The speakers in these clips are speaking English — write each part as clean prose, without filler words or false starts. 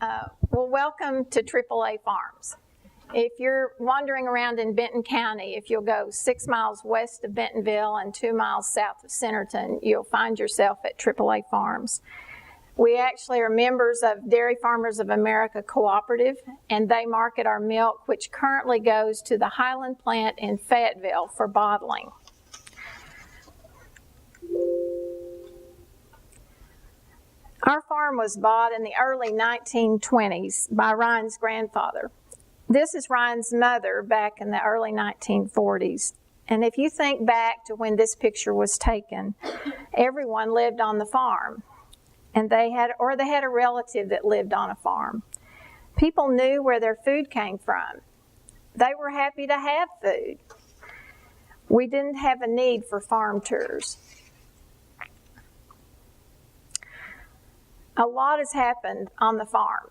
Well, welcome to AAA Farms. If you're wandering around in Benton County, if you'll go 6 miles west of Bentonville and 2 miles south of Centerton, you'll find yourself at AAA Farms. We actually are members of Dairy Farmers of America Cooperative, and they market our milk, which currently goes to the Highland plant in Fayetteville for bottling. Our farm was bought in the early 1920s by Ryan's grandfather. This is Ryan's mother back in the early 1940s. And if you think back to when this picture was taken, everyone lived on the farm. And they had a relative that lived on a farm. People knew where their food came from. They were happy to have food. We didn't have a need for farm tours. A lot has happened on the farm.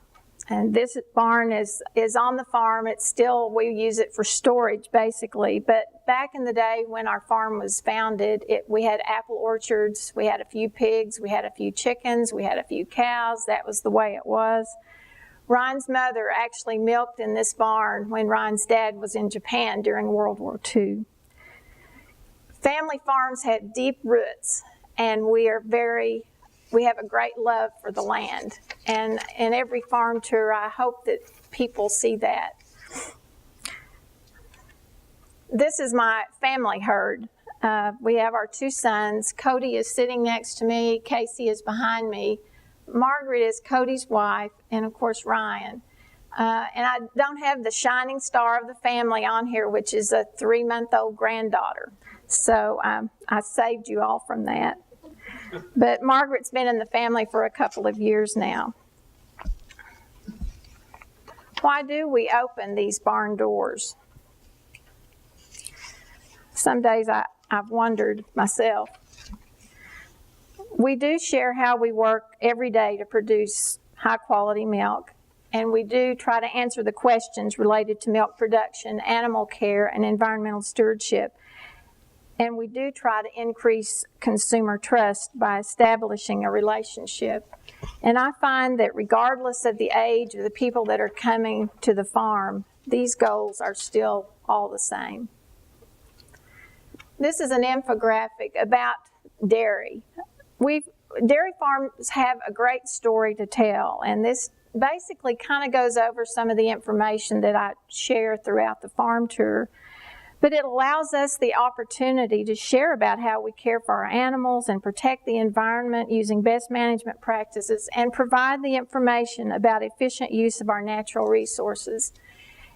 And this barn is on the farm. It's still, we use it for storage basically. But back in the day when our farm was founded, we had apple orchards, we had a few pigs, we had a few chickens, we had a few cows. That was the way it was. Ryan's mother actually milked in this barn when Ryan's dad was in Japan during World War II. Family farms had deep roots, and we have a great love for the land. And in every farm tour, I hope that people see that. This is my family herd. We have our 2 sons. Cody is sitting next to me. Casey is behind me. Margaret is Cody's wife, and of course Ryan. And I don't have the shining star of the family on here, which is a 3-month-old granddaughter. So I saved you all from that. But Margaret's been in the family for a couple of years now. Why do we open these barn doors? Some days I've wondered myself. We do share how we work every day to produce high quality milk, and we do try to answer the questions related to milk production, animal care, and environmental stewardship. And we do try to increase consumer trust by establishing a relationship. And I find that regardless of the age of the people that are coming to the farm, these goals are still all the same. This is an infographic about dairy. Dairy farms have a great story to tell, and this basically kind of goes over some of the information that I share throughout the farm tour. But it allows us the opportunity to share about how we care for our animals and protect the environment using best management practices and provide the information about efficient use of our natural resources.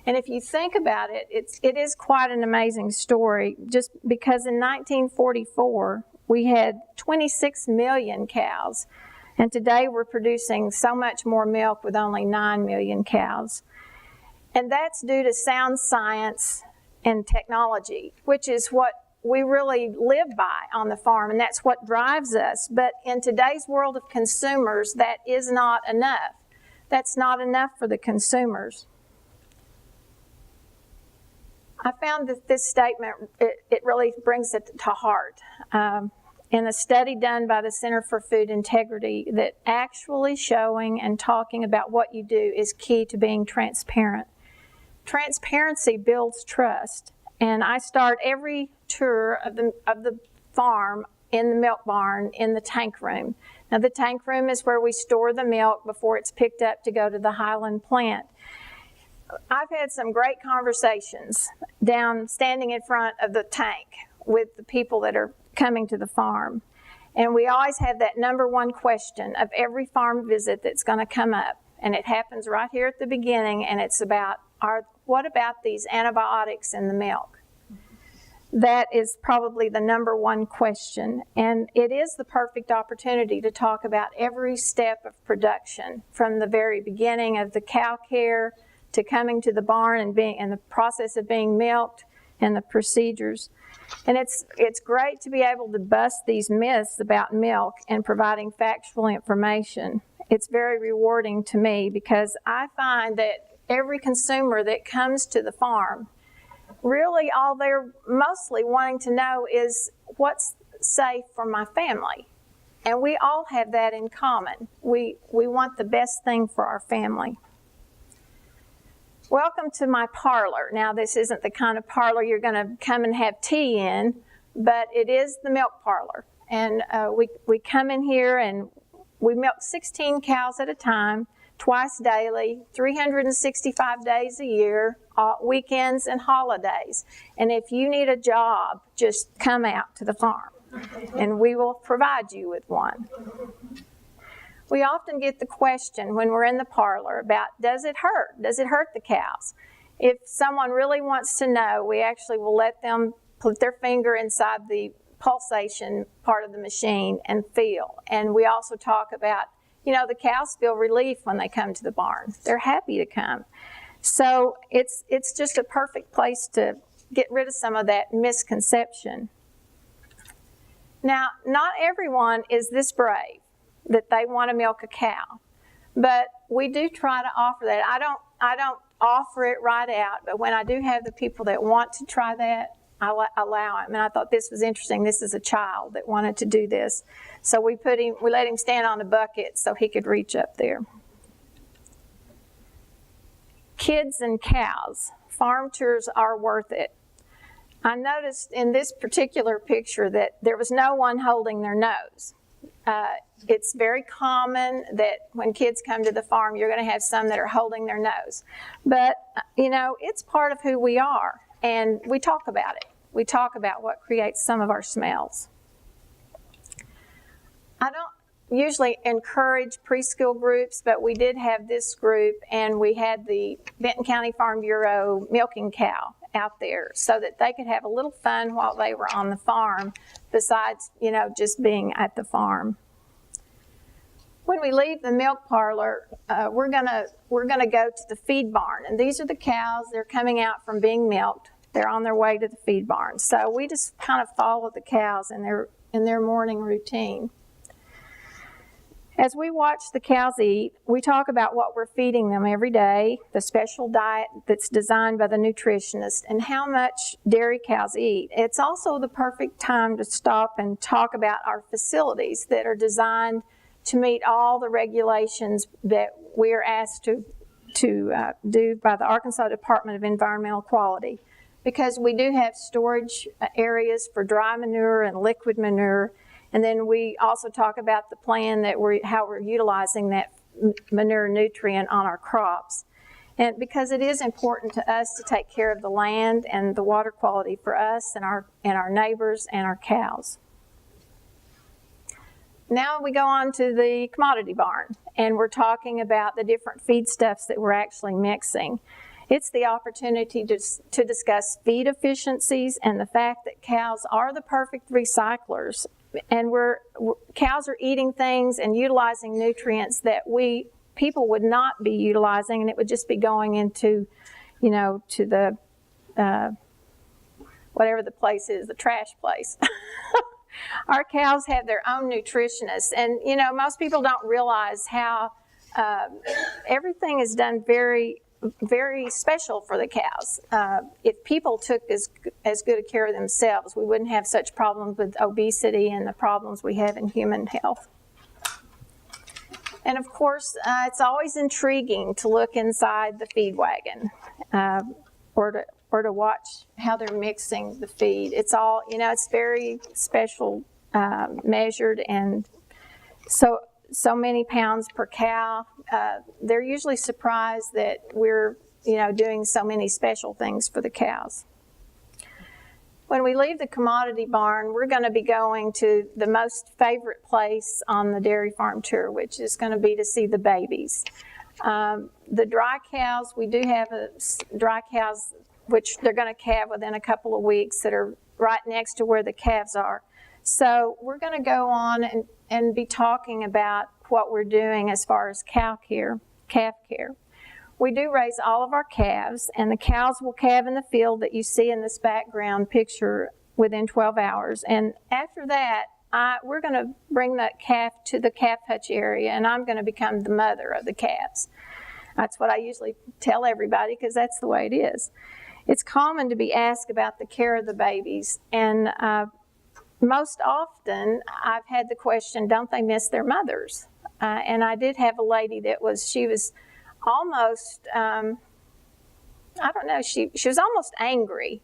And if you think about it, it is quite an amazing story, just because in 1944, we had 26 million cows, and today we're producing so much more milk with only 9 million cows. And that's due to sound science and technology, which is what we really live by on the farm, and that's what drives us. But in today's world of consumers, that is not enough. That's not enough for the consumers. I found that this statement, it really brings it to heart. In a study done by the Center for Food Integrity, that actually showing and talking about what you do is key to being transparent. Transparency builds trust, and I start every tour of the farm in the milk barn in the tank room. Now the tank room is where we store the milk before it's picked up to go to the Highland plant. I've had some great conversations standing in front of the tank with the people that are coming to the farm. And we always have that number one question of every farm visit that's going to come up. And it happens right here at the beginning, and it's about, what about these antibiotics in the milk? That is probably the number one question. And it is the perfect opportunity to talk about every step of production, from the very beginning of the cow care to coming to the barn and the process of being milked and the procedures. And it's great to be able to bust these myths about milk and providing factual information. It's very rewarding to me, because I find that every consumer that comes to the farm, really all they're mostly wanting to know is what's safe for my family. And we all have that in common. We want the best thing for our family. Welcome to my parlor. Now, this isn't the kind of parlor you're going to come and have tea in, but it is the milk parlor. And we come in here and we milk 16 cows at a time, twice daily, 365 days a year, weekends and holidays. And if you need a job, just come out to the farm and we will provide you with one. We often get the question when we're in the parlor about, does it hurt? Does it hurt the cows? If someone really wants to know, we actually will let them put their finger inside the pulsation part of the machine and feel. And we also talk about, the cows feel relief when they come to the barn. They're happy to come. So it's just a perfect place to get rid of some of that misconception. Now, not everyone is this brave that they want to milk a cow, but we do try to offer that. I don't offer it right out, but when I do have the people that want to try that, I allow him. And I thought this was interesting. This is a child that wanted to do this. So we let him stand on the bucket so he could reach up there. Kids and cows. Farm tours are worth it. I noticed in this particular picture that there was no one holding their nose. It's very common that when kids come to the farm, you're going to have some that are holding their nose. But, it's part of who we are. And we talk about it. We talk about what creates some of our smells. I don't usually encourage preschool groups, but we did have this group, and we had the Benton County Farm Bureau milking cow out there so that they could have a little fun while they were on the farm besides, just being at the farm. When we leave the milk parlor, we're gonna go to the feed barn, and these are the cows. They're coming out from being milked. They're on their way to the feed barn. So we just kind of follow the cows in their morning routine. As we watch the cows eat, we talk about what we're feeding them every day, the special diet that's designed by the nutritionist, and how much dairy cows eat. It's also the perfect time to stop and talk about our facilities that are designed to meet all the regulations that we are asked to do by the Arkansas Department of Environmental Quality. Because we do have storage areas for dry manure and liquid manure. And then we also talk about the plan that how we're utilizing that manure nutrient on our crops. And because it is important to us to take care of the land and the water quality for us and our neighbors and our cows. Now we go on to the commodity barn, and we're talking about the different feedstuffs that we're actually mixing. It's the opportunity to discuss feed efficiencies and the fact that cows are the perfect recyclers. And cows are eating things and utilizing nutrients that people would not be utilizing, and it would just be going into, to the, whatever the place is, the trash place. Our cows have their own nutritionists, and, most people don't realize how everything is done very, very special for the cows. If people took as good a care of themselves, we wouldn't have such problems with obesity and the problems we have in human health. And of course, it's always intriguing to look inside the feed wagon or to watch how they're mixing the feed. It's all, it's very special measured, and so many pounds per cow. They're usually surprised that we're, doing so many special things for the cows. When we leave the commodity barn, we're going to be going to the most favorite place on the dairy farm tour, which is going to be to see the babies. The dry cows, we do have dry cows, which they're going to calve within a couple of weeks, that are right next to where the calves are. So we're going to go on and be talking about what we're doing as far as calf care. We do raise all of our calves, and the cows will calve in the field that you see in this background picture within 12 hours. And after that, we're going to bring that calf to the calf hutch area, and I'm going to become the mother of the calves. That's what I usually tell everybody, because that's the way it is. It's common to be asked about the care of the babies, and most often I've had the question, don't they miss their mothers? And I did have a lady she was almost, I don't know, she was almost angry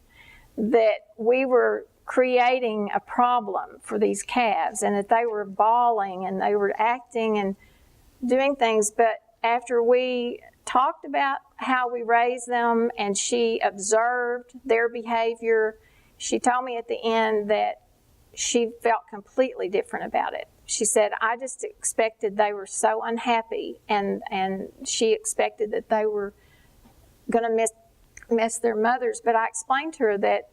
that we were creating a problem for these calves and that they were bawling and they were acting and doing things. But after we talked about how we raise them and she observed their behavior, she told me at the end that she felt completely different about it. She said, I just expected they were so unhappy, and she expected that they were going to miss their mothers. But I explained to her that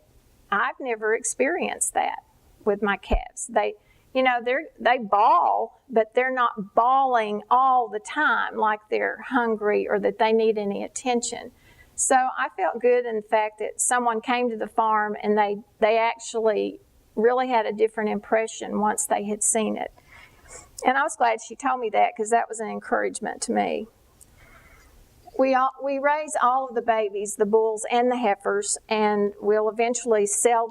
I've never experienced that with my calves. They bawl, but they're not bawling all the time like they're hungry or that they need any attention. So I felt good in the fact that someone came to the farm and they actually really had a different impression once they had seen it. And I was glad she told me that, because that was an encouragement to me. We raise all of the babies, the bulls and the heifers, and we'll eventually sell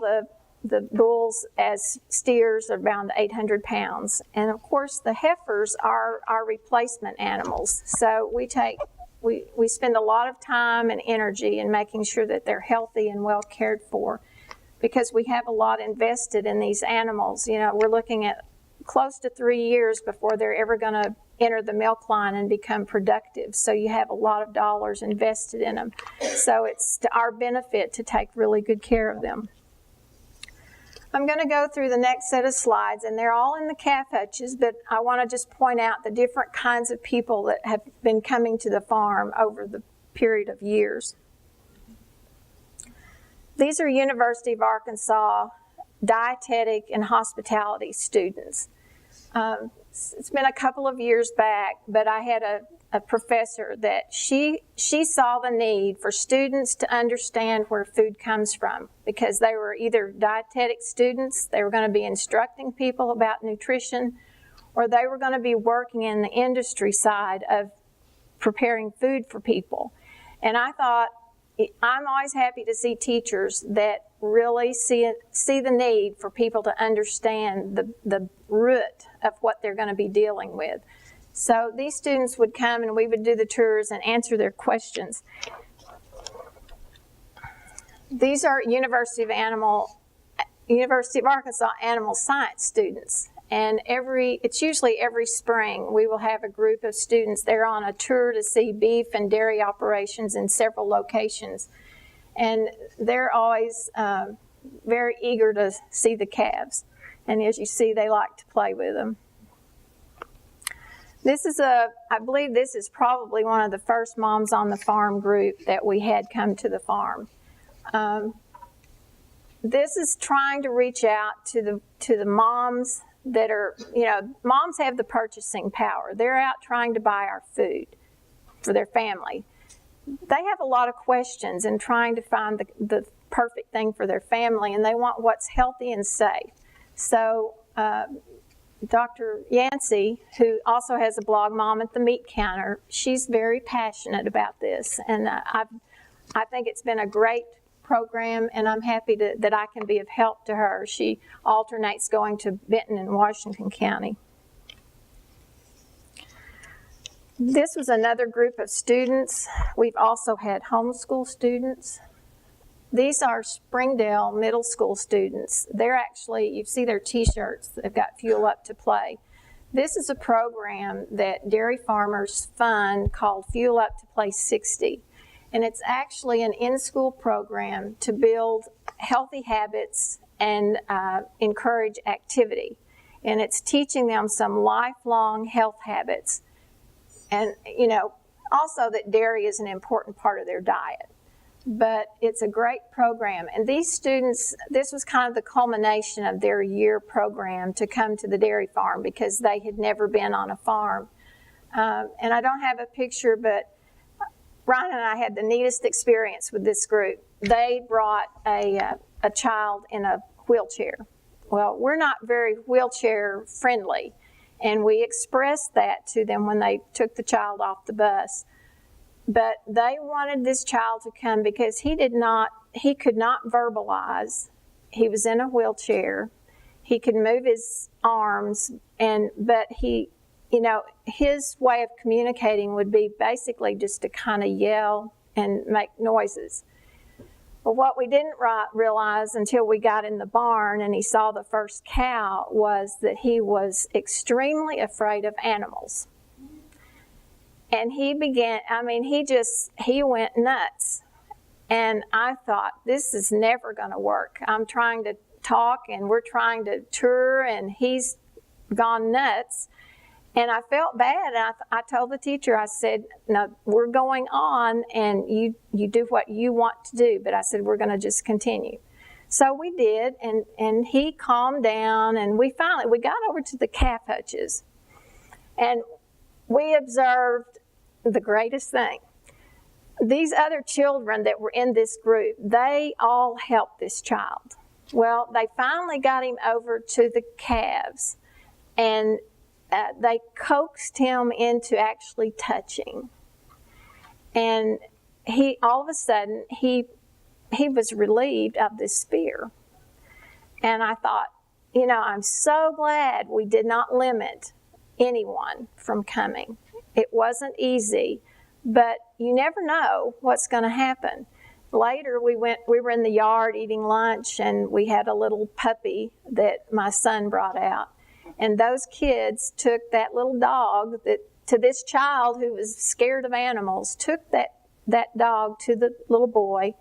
the bulls as steers around 800 pounds. And of course the heifers are our replacement animals. So we spend a lot of time and energy in making sure that they're healthy and well cared for, because we have a lot invested in these animals. We're looking at close to 3 years before they're ever going to enter the milk line and become productive. So you have a lot of dollars invested in them. So it's to our benefit to take really good care of them. I'm going to go through the next set of slides, and they're all in the calf hutches, but I want to just point out the different kinds of people that have been coming to the farm over the period of years. These are University of Arkansas dietetic and hospitality students. It's been a couple of years back, but I had a professor that she saw the need for students to understand where food comes from, because they were either dietetic students, they were going to be instructing people about nutrition, or they were going to be working in the industry side of preparing food for people. And I thought, I'm always happy to see teachers that really see the need for people to understand the root of what they're going to be dealing with. So these students would come and we would do the tours and answer their questions. These are University of Arkansas animal science students. And it's usually every spring we will have a group of students. They're on a tour to see beef and dairy operations in several locations. And they're always very eager to see the calves. And as you see, they like to play with them. I believe this is probably one of the first Moms on the Farm group that we had come to the farm. This is trying to reach out to the moms that are, moms have the purchasing power. They're out trying to buy our food for their family. They have a lot of questions in trying to find the perfect thing for their family, and they want what's healthy and safe. So Dr. Yancey, who also has a blog, Mom at the Meat Counter, she's very passionate about this, and I think it's been a great program, and I'm happy that I can be of help to her. She alternates going to Benton and Washington County. This was another group of students. We've also had homeschool students. These are Springdale Middle School students. They're actually, you see their t-shirts, they've got Fuel Up to Play. This is a program that dairy farmers fund called Fuel Up to Play 60. And it's actually an in-school program to build healthy habits and encourage activity. And it's teaching them some lifelong health habits. And, also that dairy is an important part of their diet. But it's a great program. And these students, this was kind of the culmination of their year program to come to the dairy farm, because they had never been on a farm. And I don't have a picture, but Ryan and I had the neatest experience with this group. They brought a child in a wheelchair. Well, we're not very wheelchair friendly, and we expressed that to them when they took the child off the bus. But they wanted this child to come because he could not verbalize. He was in a wheelchair. He could move his arms, but he, his way of communicating would be basically just to kind of yell and make noises. But what we didn't realize until we got in the barn and he saw the first cow was that he was extremely afraid of animals. And he went nuts. And I thought, this is never going to work. I'm trying to talk and we're trying to tour and he's gone nuts. And I felt bad. And I told the teacher, I said, no, we're going on and you do what you want to do. But I said, we're going to just continue. So we did, and he calmed down, and we got over to the calf hutches. And we observed the greatest thing. These other children that were in this group, they all helped this child. Well, they finally got him over to the calves, and they coaxed him into actually touching. And all of a sudden, he was relieved of this fear. And I thought, I'm so glad we did not limit anyone from coming. It wasn't easy, but you never know what's going to happen. Later, we were in the yard eating lunch, and we had a little puppy that my son brought out. And those kids took that little dog to this child who was scared of animals, took that dog to the little boy.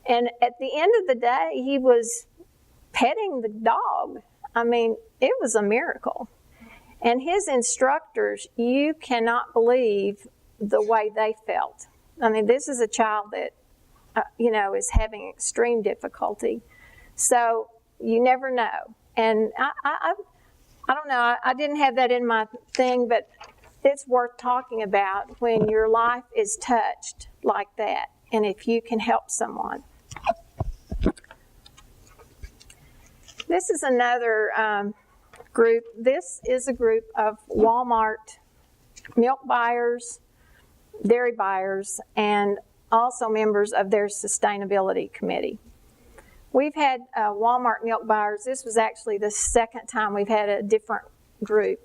And at the end of the day, he was petting the dog. It was a miracle. And his instructors, you cannot believe the way they felt. This is a child that, is having extreme difficulty. So you never know. And I don't know, I didn't have that in my thing, but it's worth talking about when your life is touched like that, and if you can help someone. This is another group. This is a group of Walmart milk buyers, dairy buyers, and also members of their sustainability committee. We've had Walmart milk buyers. This was actually the second time we've had a different group.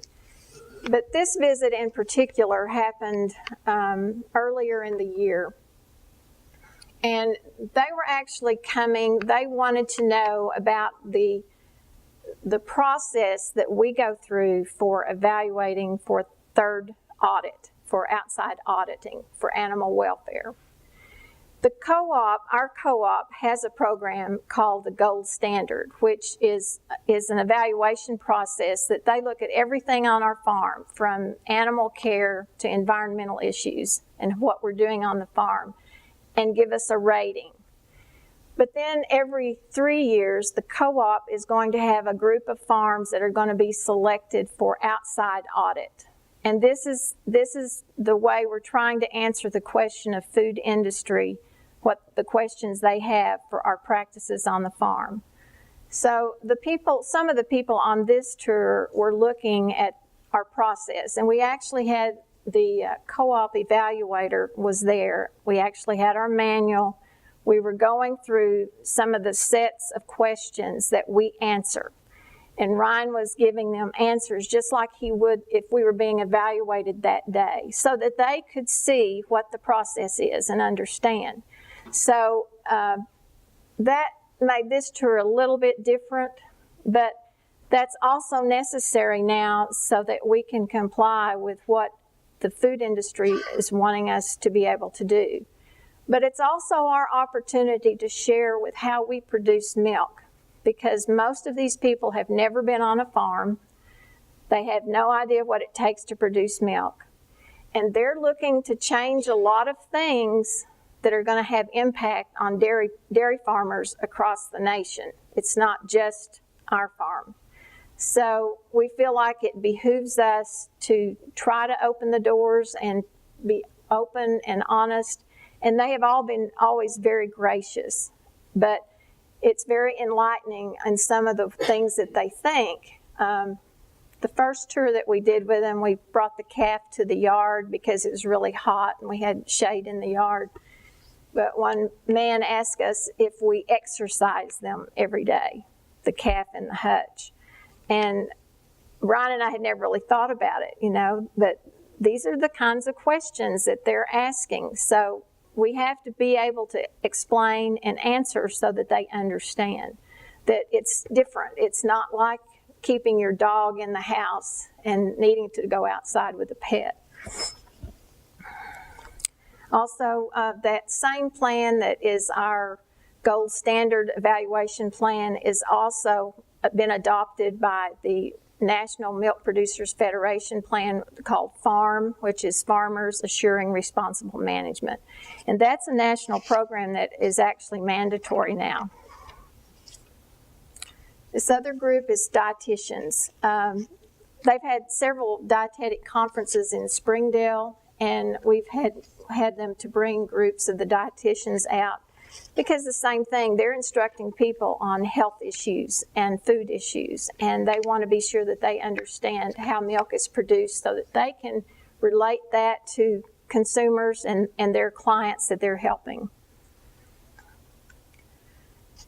But this visit in particular happened earlier in the year. And they were actually coming, they wanted to know about the process that we go through for evaluating for third audit, for outside auditing, for animal welfare. The co-op, our co-op, has a program called the Gold Standard, which is an evaluation process that they look at everything on our farm, from animal care to environmental issues and what we're doing on the farm, and give us a rating. But then every 3 years, the co-op is going to have a group of farms that are going to be selected for outside audit. And this is the way we're trying to answer the question of food industry, what the questions they have for our practices on the farm. So some of the people on this tour were looking at our process, and we actually had the co-op evaluator was there. We actually had our manual. We were going through some of the sets of questions that we answer. And Ryan was giving them answers just like he would if we were being evaluated that day, so that they could see what the process is and understand. So that made this tour a little bit different, but that's also necessary now so that we can comply with what the food industry is wanting us to be able to do. But it's also our opportunity to share with how we produce milk, because most of these people have never been on a farm. They have no idea what it takes to produce milk. And they're looking to change a lot of things that are going to have impact on dairy farmers across the nation. It's not just our farm. So we feel like it behooves us to try to open the doors and be open and honest. And they have all been always very gracious. But it's very enlightening in some of the things that they think. The first tour that we did with them, we brought the calf to the yard because it was really hot and we had shade in the yard. But one man asked us if we exercise them every day, the calf and the hutch. And Ryan and I had never really thought about it, but these are the kinds of questions that they're asking. So we have to be able to explain and answer so that they understand that it's different. It's not like keeping your dog in the house and needing to go outside with a pet. Also, that same plan that is our gold standard evaluation plan is also been adopted by the National Milk Producers Federation plan called FARM, which is Farmers Assuring Responsible Management. And that's a national program that is actually mandatory now. This other group is dietitians. They've had several dietetic conferences in Springdale, and we've had them to bring groups of the dietitians out because the same thing, they're instructing people on health issues and food issues, and they want to be sure that they understand how milk is produced so that they can relate that to consumers and their clients that they're helping.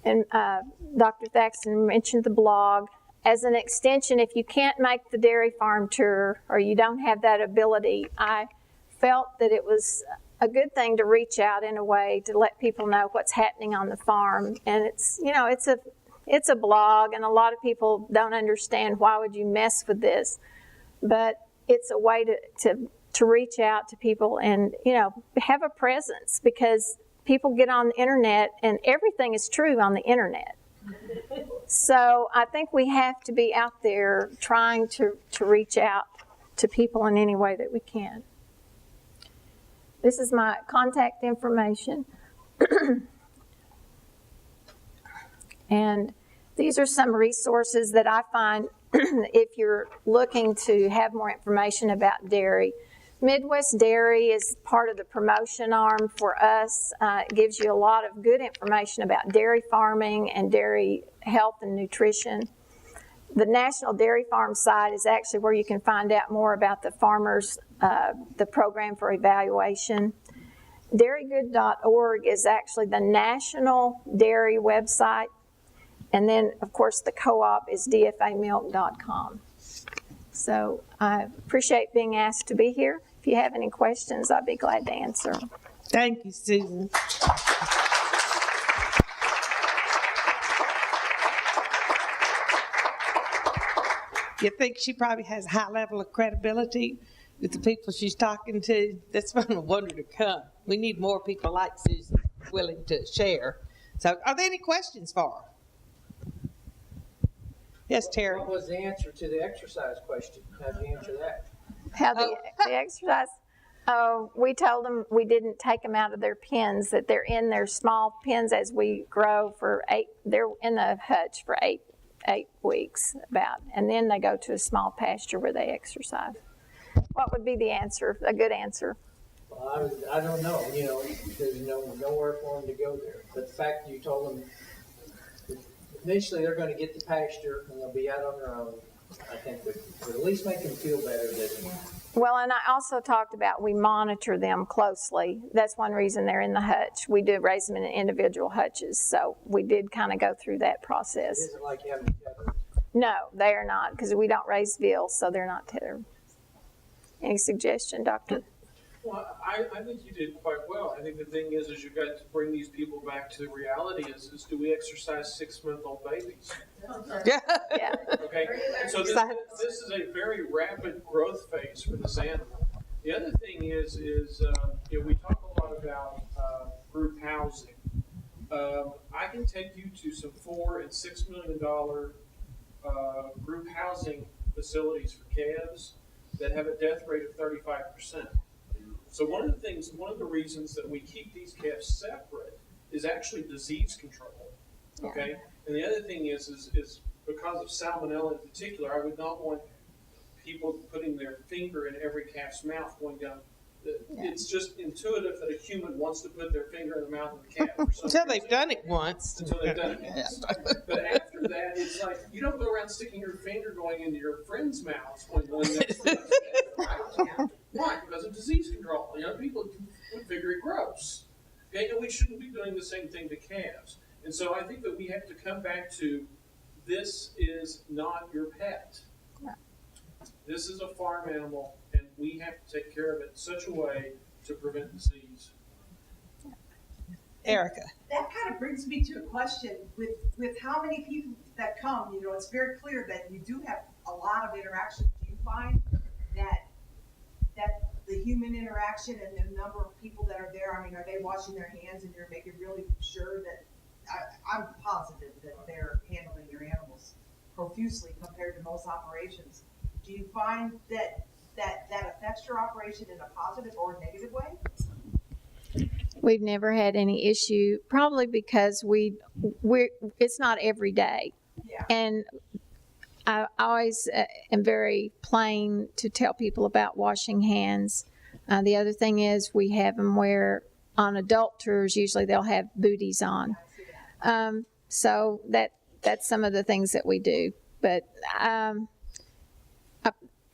And Dr. Thaxton mentioned the blog. As an extension, if you can't make the dairy farm tour or you don't have that ability, I felt that it was a good thing to reach out in a way to let people know what's happening on the farm. And it's a blog, and a lot of people don't understand why would you mess with this, but it's a way to reach out to people and have a presence, because people get on the internet and everything is true on the internet. So I think we have to be out there trying to reach out to people in any way that we can. This is my contact information. And these are some resources that I find if you're looking to have more information about dairy. Midwest Dairy is part of the promotion arm for us. It gives you a lot of good information about dairy farming and dairy health and nutrition. The National Dairy Farm site is actually where you can find out more about the farmers, the program for evaluation. Dairygood.org is actually the national dairy website. And then, of course, the co-op is dfamilk.com. So I appreciate being asked to be here. If you have any questions, I'd be glad to answer. Thank you, Susan. You think she probably has a high level of credibility with the people she's talking to? That's why I want her to come. We need more people like Susan willing to share. So are there any questions for her? Yes, Terry. What was the answer to the exercise question? How did you answer that? How the exercise? We told them we didn't take them out of their pens, that they're in their small pens as we grow for 8. They're in the hutch for 8 weeks about, and then they go to a small pasture where they exercise. What would be the answer? A good answer? Well, I don't know. There's nowhere for them to go there. But the fact that you told them eventually they're going to get the pasture and they'll be out on their own, I think would at least make them feel better. Well, and I also talked about we monitor them closely. That's one reason they're in the hutch. We do raise them in individual hutches, so we did kind of go through that process. It isn't like having tethered. No, they are not, because we don't raise veal, so they're not tethered. Any suggestion, Doctor? Well, I think you did quite well. I think the thing is you've got to bring these people back to reality is do we exercise 6-month-old babies? Yeah. Yeah. Okay, so this is a very rapid growth phase for this animal. The other thing is we talk a lot about group housing. I can take you to some $4 and $6 million group housing facilities for calves that have a death rate of 35%. So one of the reasons that we keep these calves separate is actually disease control. Okay, yeah. And the other thing is because of salmonella in particular, I would not want people putting their finger in every calf's mouth going down. It's just intuitive that a human wants to put their finger in the mouth of the calf. Until they've done it once. Until they've done it once. But after that, it's like you don't go around sticking your finger going into your friend's mouth going next to them. Why? Because of disease control. People would figure it gross. Okay, and we shouldn't be doing the same thing to calves. And so I think that we have to come back to this is not your pet. This is a farm animal, and we have to take care of it in such a way to prevent disease. Erica. That kind of brings me to a question with how many people that come. You know, it's very clear that you do have a lot of interaction. Do you find that the human interaction and the number of people that are there, I mean, are they washing their hands and you're making really sure that, I'm positive that they're handling their animals profusely compared to most operations. Do you find that affects your operation in a positive or negative way? We've never had any issue, probably because it's not every day. Yeah. And I always am very plain to tell people about washing hands. The other thing is we have them wear, on adult tours, usually they'll have booties on. So that's some of the things that we do. But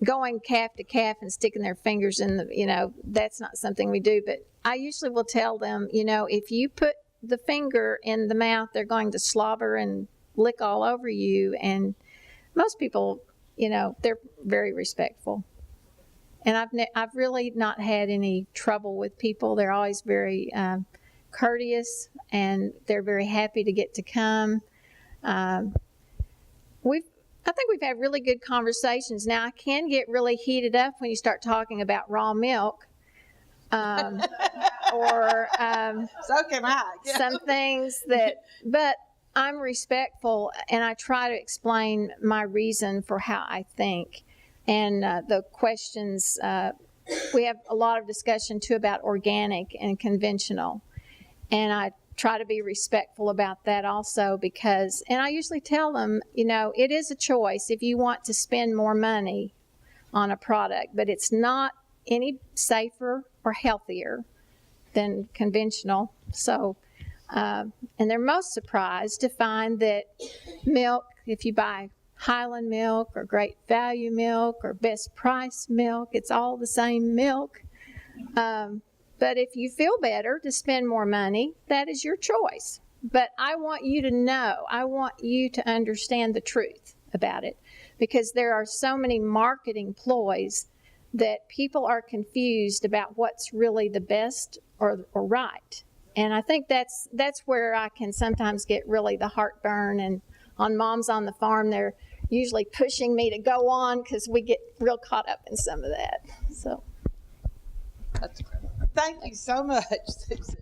going calf to calf and sticking their fingers in the, that's not something we do. But I usually will tell them, if you put the finger in the mouth, they're going to slobber and lick all over you. And most people, they're very respectful. And I've really not had any trouble with people. They're always very courteous, and they're very happy to get to come. I think we've had really good conversations. Now, I can get really heated up when you start talking about raw milk, or So can I. Yeah. some things but I'm respectful, and I try to explain my reason for how I think. And the questions, we have a lot of discussion too about organic and conventional. And I try to be respectful about that also, because, and I usually tell them, it is a choice if you want to spend more money on a product, but it's not any safer or healthier than conventional. So, and they're most surprised to find that milk, if you buy Highland milk or Great Value milk or Best Price milk, it's all the same milk. But if you feel better to spend more money, that is your choice. But I want you to know, I want you to understand the truth about it, because there are so many marketing ploys that people are confused about what's really the best or right. And I think that's where I can sometimes get really the heartburn. And on Moms on the Farm, they're usually pushing me to go on because we get real caught up in some of that. So. Thank you so much, Susan.